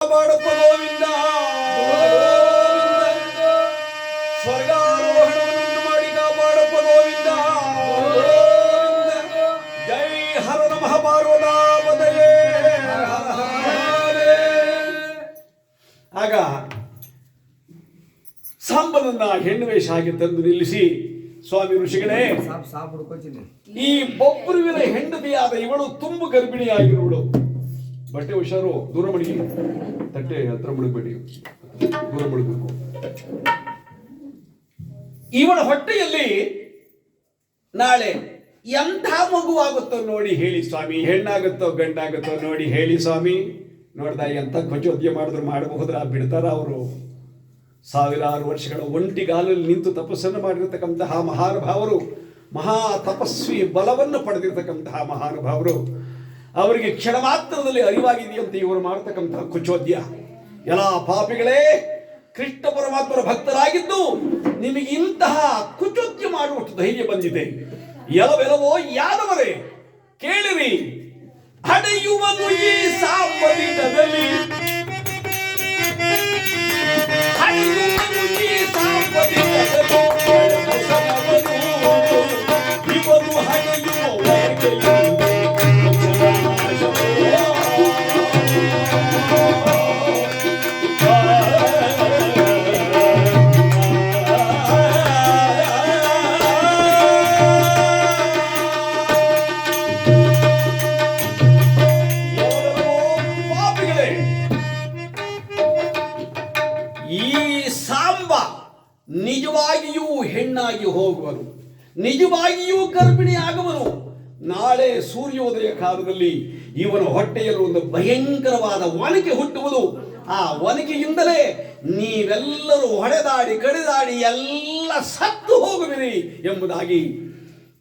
ಮಾಡಪ್ಪ ಗೋವಿಂದ ಸ್ವರ್ಗಾರೋಹಣವನ್ನು ಮಾಡಿ ಕಾಪಾಡಪ್ಪ ಗೋವಿಂದ ಜೈ ಹರ ನಮಃ ಪಾರ್ವತಾಪದಯೇ. ಆಗ ಸಾಂಬನನ್ನ ಹೆಣ್ಣು ವೇಷ ಹಾಗೆ ತಂದು ನಿಲ್ಲಿಸಿ, ಸ್ವಾಮಿ ಋಷಿಗಳೇ, ಈ ಬೊಬ್ಬರುವಿನ ಹೆಂಡತಿಯಾದ ಇವಳು ತುಂಬು ಗರ್ಭಿಣಿಯಾಗಿರುವಳು. ಬಟ್ಟೆ ಹುಷಾರು, ದೂರ ಮಡಗಿ, ತಟ್ಟೆ ಹತ್ರ ಮುಳುಗಬೇಡಿ, ದೂರ ಮುಳುಗಬೇಕು. ಇವಳ ಹೊಟ್ಟೆಯಲ್ಲಿ ನಾಳೆ ಎಂಥ ಮಗುವಾಗುತ್ತೋ ನೋಡಿ ಹೇಳಿ ಸ್ವಾಮಿ, ಹೆಣ್ಣಾಗುತ್ತೋ ಗಂಡಾಗುತ್ತೋ ನೋಡಿ ಹೇಳಿ ಸ್ವಾಮಿ. ನೋಡ್ದ ಎಂಥ ಧ್ವಜೋದ್ಯ ಮಾಡಿದ್ರು ಮಾಡಬಹುದ್ರ, ಬಿಡ್ತಾರ ಅವರು? ಸಾವಿರಾರು ವರ್ಷಗಳ ಒಂಟಿಗಾಲಲ್ಲಿ ನಿಂತು ತಪಸ್ಸನ್ನು ಮಾಡಿರ್ತಕ್ಕಂತಹ ಮಹಾನುಭಾವರು, ಮಹಾ ತಪಸ್ವಿ ಬಲವನ್ನು ಪಡೆದಿರ್ತಕ್ಕಂತಹ ಮಹಾನುಭಾವರು, ಅವರಿಗೆ ಕ್ಷಣ ಮಾತ್ರದಲ್ಲಿ ಅರಿವಾಗಿದೆಯಂತೆ ಇವರು ಮಾಡತಕ್ಕಂತಹ ಕುಚೋದ್ಯ. ಎಲ್ಲ ಪಾಪಿಗಳೇ, ಕೃಷ್ಣ ಪರಮಾತ್ಮರ ಭಕ್ತರಾಗಿದ್ದು ನಿಮಗೆ ಇಂತಹ ಕುಚೋದ್ಯ ಮಾಡುವಷ್ಟು ಧೈರ್ಯ ಬಂದಿದೆ. ಎಲ್ಲವೆಲ್ಲವೋ ಯಾದವರೇ ಕೇಳಿರಿ, ಹಡೆಯುವನು ಈ ಸಾಂಬದಿಟದಲ್ಲಿ, ಹಡೆಯುವನು ಈ ಸಾಂಬದಿಟದಲ್ಲಿ, ಇವನು ಹಡೆಯುವ ನಿಜವಾಗಿಯೂ ಹೆಣ್ಣಾಗಿ ಹೋಗುವನು, ನಿಜವಾಗಿಯೂ ಗರ್ಭಿಣಿ ಆಗುವನು. ನಾಳೆ ಸೂರ್ಯೋದಯ ಕಾಲದಲ್ಲಿ ಇವನ ಹೊಟ್ಟೆಯಲ್ಲಿ ಒಂದು ಭಯಂಕರವಾದ ಒನಕೆ ಹುಟ್ಟುವುದು. ಆ ಒನಕೆಯಿಂದಲೇ ನೀವೆಲ್ಲರೂ ಹೊಡೆದಾಡಿ ಕಡಿದಾಡಿ ಎಲ್ಲ ಸತ್ತು ಹೋಗುವಿರಿ ಎಂಬುದಾಗಿ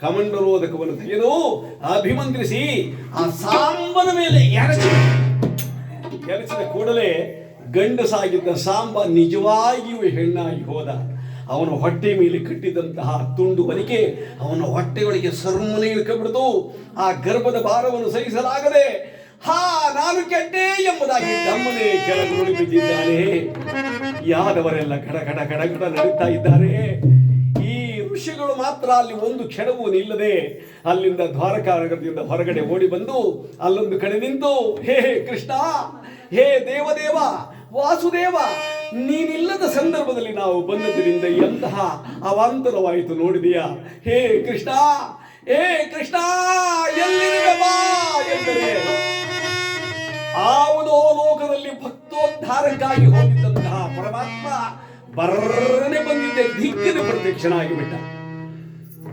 ಕಮಂಡಲೋದಕವನ್ನು ತೆಗೆದು ಅಭಿಮಂತ್ರಿಸಿ ಆ ಸಾಂಬನ ಮೇಲೆ ಎರಚಿದ ಕೂಡಲೇ ಗಂಡಸಾಗಿದ್ದ ಸಾಂಬ ನಿಜವಾಗಿಯೂ ಹೆಣ್ಣಾಗಿ ಹೋದ. ಅವನ ಹೊಟ್ಟೆ ಮೇಲೆ ಕಟ್ಟಿದಂತಹ ತುಂಡು ಒನಕೆ ಅವನ ಹೊಟ್ಟೆಯೊಳಗೆ ಸರ್ಮನೆ ಇಳ್ಕೊಂಡ್ಬಿಡ್ತು. ಆ ಗರ್ಭದ ಭಾರವನ್ನು ಸಹಿಸಲಾಗದೆ ನಾನು ಕೆಟ್ಟೆ ಎಂಬುದಾಗಿ ತಮ್ಮನೇ ಕೆಳಗುರುಳಿ ಬಿದ್ದಿದ್ದಾನೆ. ಯಾದವರೆಲ್ಲ ಕಡ ನಡೀತಾ ಇದ್ದಾರೆ. ಈ ಋಷಿಗಳು ಮಾತ್ರ ಅಲ್ಲಿ ಒಂದು ಕ್ಷಣವೂ ನಿಲ್ಲದೆ ಅಲ್ಲಿಂದ ದ್ವಾರಕಾನಗರದಿಂದ ಹೊರಗಡೆ ಓಡಿ ಬಂದು ಅಲ್ಲೊಂದು ಕಡೆ ನಿಂತು, ಹೇ ಕೃಷ್ಣ, ಹೇ ದೇವದೇವ ವಾಸುದೇವ, ನೀನಿಲ್ಲದ ಸಂದರ್ಭದಲ್ಲಿ ನಾವು ಬಂದದ್ದರಿಂದ ಎಂತಹ ಅವಾಂತರವಾಯಿತು ನೋಡಿದೆಯಾ? ಹೇ ಕೃಷ್ಣ, ಹೇ ಕೃಷ್ಣ, ಎಲ್ಲಿರುವೆ ಬಾ ಎಂದರೆ ಯಾವುದೋ ಲೋಕದಲ್ಲಿ ಭಕ್ತೋದ್ಧಾರಕ್ಕಾಗಿ ಹೋಗಿದ್ದಂತಹ ಪರಮಾತ್ಮ ಬರ್ರನೆ ಬಂದಿದ್ದೆ, ದಿಕ್ಕನೆ ಪ್ರತ್ಯಕ್ಷನಾಗಿ ಬಿಟ್ಟ.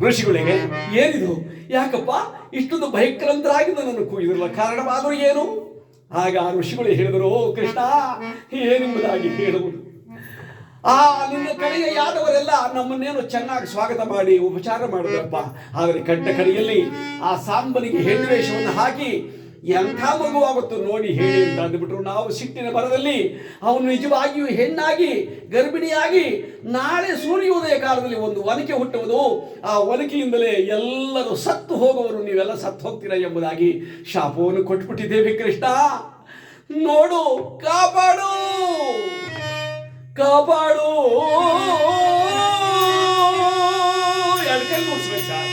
ಋಷಿಗಳಿಗೆ ಏನಿದು, ಯಾಕಪ್ಪ ಇಷ್ಟೊಂದು ಭಯಂಕರಂತರಾಗಿ ನನ್ನನ್ನು ಕೂಗಿದ್ರಲ್ಲ, ಕಾರಣವಾದರೂ ಏನು? ಆಗ ಋಷಿಗಳು ಹೇಳಿದರು, ಕೃಷ್ಣ ಏನೆಂಬುದಾಗಿ ಹೇಳುವುದು. ನಿನ್ನ ಕಡೆಗೆ ಯಾದವರೆಲ್ಲ ನಮ್ಮನ್ನೇನು ಚೆನ್ನಾಗಿ ಸ್ವಾಗತ ಮಾಡಿ ಉಪಚಾರ ಮಾಡಿದ್ರಪ್ಪ. ಆದರೆ ಕಟ್ಟ ಕಡೆಯಲ್ಲಿ ಆ ಸಾಂಬನಿಗೆ ಹೆಣ್ಣು ವೇಷವನ್ನು ಹಾಕಿ ಎಂಥ ಮಗುವಾಗುತ್ತೋ ನೋಡಿ ಹೇಳಿ ಅಂತ ಅಂದ್ಬಿಟ್ರು. ನಾವು ಸಿಟ್ಟಿನ ಬರದಲ್ಲಿ ಅವನು ನಿಜವಾಗಿಯೂ ಹೆಣ್ಣಾಗಿ ಗರ್ಭಿಣಿಯಾಗಿ ನಾಳೆ ಸೂರ್ಯೋದಯ ಕಾಲದಲ್ಲಿ ಒಂದು ಒನಕೆ ಹುಟ್ಟುವುದು. ಆ ಒನಕೆಯಿಂದಲೇ ಎಲ್ಲರೂ ಸತ್ತು ಹೋಗುವರು, ನೀವೆಲ್ಲ ಸತ್ತು ಹೋಗ್ತೀರಾ ಎಂಬುದಾಗಿ ಶಾಪವನ್ನು ಕೊಟ್ಬಿಟ್ಟಿದ್ದೇವೆ. ಕೃಷ್ಣ ನೋಡು, ಕಾಪಾಡು ಕಾಪಾಡು. ಎಡಕೈ ಮುಗಿಸ್ಬೇಕು ಸರ್,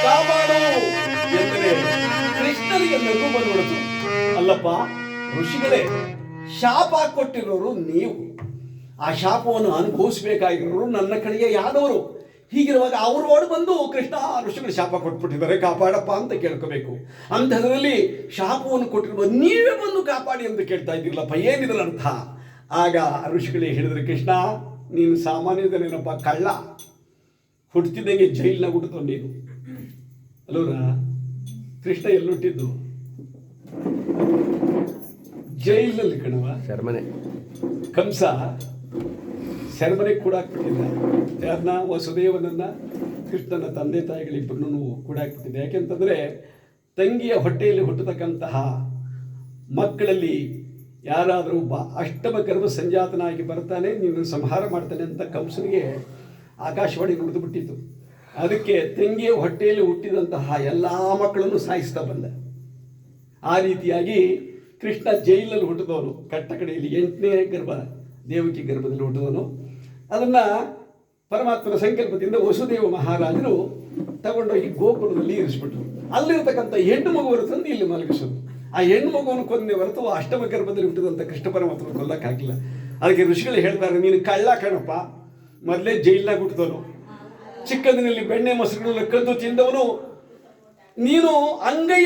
ಕಾಪಾಡು ಎಂದರೆ ಕೃಷ್ಣನಿಗೆ ನಗು ಬಂದ್ಬಿಡುತ್ತು. ಅಲ್ಲಪ್ಪ ಋಷಿಗಳೇ, ಶಾಪ ಕೊಟ್ಟಿರೋರು ನೀವು, ಆ ಶಾಪವನ್ನು ಅನುಭವಿಸಬೇಕಾಗಿರೋರು ನನ್ನ ಕಡೆಗೆ ಯಾದವರು. ಹೀಗಿರುವಾಗ ಅವರು ಓಡಿ ಬಂದು ಕೃಷ್ಣ ಋಷಿಗಳು ಶಾಪ ಕೊಟ್ಬಿಟ್ಟಿದ್ದಾರೆ, ಕಾಪಾಡಪ್ಪ ಅಂತ ಕೇಳ್ಕೋಬೇಕು. ಅಂಥದ್ರಲ್ಲಿ ಶಾಪವನ್ನು ಕೊಟ್ಟಿರುವ ನೀವೇ ಬಂದು ಕಾಪಾಡಿ ಅಂತ ಕೇಳ್ತಾ ಇದ್ದೀರಲ್ಲಪ್ಪ, ಏನಿದ್ರ ಅರ್ಥ? ಆಗ ಋಷಿಗಳೇ ಹೇಳಿದ್ರೆ, ಕೃಷ್ಣ ನೀನು ಸಾಮಾನ್ಯದನೇನಪ್ಪ, ಕಳ್ಳ, ಹುಟ್ಟಿದಂಗೆ ಜೈಲ್ನಾಗ ಹುಟ್ಟಿದವ ನೀನು ಅಲ್ಲೂರ. ಕೃಷ್ಣ ಎಲ್ಲಿ ಹುಟ್ಟಿದ್ದು? ಜೈಲಿನಲ್ಲಿ ಕಣವ. ಶರ್ಮನೆ ಕಂಸ ಶರ್ಮನೆ ಕೂಡ ಹಾಕ್ಬಿಟ್ಟಿದ್ದ. ಯಾರನ್ನ? ವಸುದೇವನನ್ನ, ಕೃಷ್ಣನ ತಂದೆ ತಾಯಿಗಳಿಬ್ಬರನ್ನು ಕೂಡ ಹಾಕ್ಬಿಟ್ಟಿದ್ದೆ. ಯಾಕೆಂತಂದರೆ ತಂಗಿಯ ಹೊಟ್ಟೆಯಲ್ಲಿ ಹುಟ್ಟತಕ್ಕಂತಹ ಮಕ್ಕಳಲ್ಲಿ ಯಾರಾದರೂ ಅಷ್ಟಮ ಗರ್ಭ ಸಂಜಾತನಾಗಿ ಬರ್ತಾನೆ, ನೀನು ಸಂಹಾರ ಮಾಡ್ತಾನೆ ಅಂತ ಕಂಸನಿಗೆ ಆಕಾಶವಾಣಿ ನುಡಿದು ಬಿಟ್ಟಿತ್ತು. ಅದಕ್ಕೆ ತಂಗಿಯ ಹೊಟ್ಟೆಯಲ್ಲಿ ಹುಟ್ಟಿದಂತಹ ಎಲ್ಲ ಮಕ್ಕಳನ್ನು ಸಾಯಿಸ್ತಾ ಬಂದ. ಆ ರೀತಿಯಾಗಿ ಕೃಷ್ಣ ಜೈಲಲ್ಲಿ ಹುಟ್ಟಿದವನು, ಕಟ್ಟ ಕಡೆಯಲ್ಲಿ 8ನೇ ಗರ್ಭ ದೇವಕಿ ಗರ್ಭದಲ್ಲಿ ಹುಟ್ಟಿದವನು. ಅದನ್ನು ಪರಮಾತ್ಮನ ಸಂಕಲ್ಪದಿಂದ ವಸುದೇವ ಮಹಾರಾಜರು ತಗೊಂಡೋಗಿ ಗೋಕುಲದಲ್ಲಿ ಇರಿಸ್ಬಿಟ್ರು. ಅಲ್ಲಿರ್ತಕ್ಕಂಥ ಹೆಣ್ಣು ಮಗುವನ್ನು ತಂದು ಇಲ್ಲಿ ಮಲಗಿಸೋದು. ಆ ಹೆಣ್ಣು ಮಗುವನ್ನು ಕೊಂದೇ ಹೊರತು ಅಷ್ಟಮ ಗರ್ಭದಲ್ಲಿ ಹುಟ್ಟಿದಂಥ ಕೃಷ್ಣ ಪರಮಾತ್ಮನ ಕೊಲ್ಲಕ್ಕಾಗಿಲ್ಲ. ಅದಕ್ಕೆ ಋಷಿಗಳು ಹೇಳ್ತಾರೆ, ನೀನು ಕಳ್ಳ ಕಣಪ್ಪ, ಮೊದಲೇ ಜೈಲ್ನಾಗ ಹುಟ್ಟಿದವನು, ಚಿಕ್ಕಂದಿನಲ್ಲಿ ಬೆಣ್ಣೆ ಮೊಸರುಗಳನ್ನ ಕದ್ದು ತಿಂದವನು, ನೀನು ಅಂಗೈ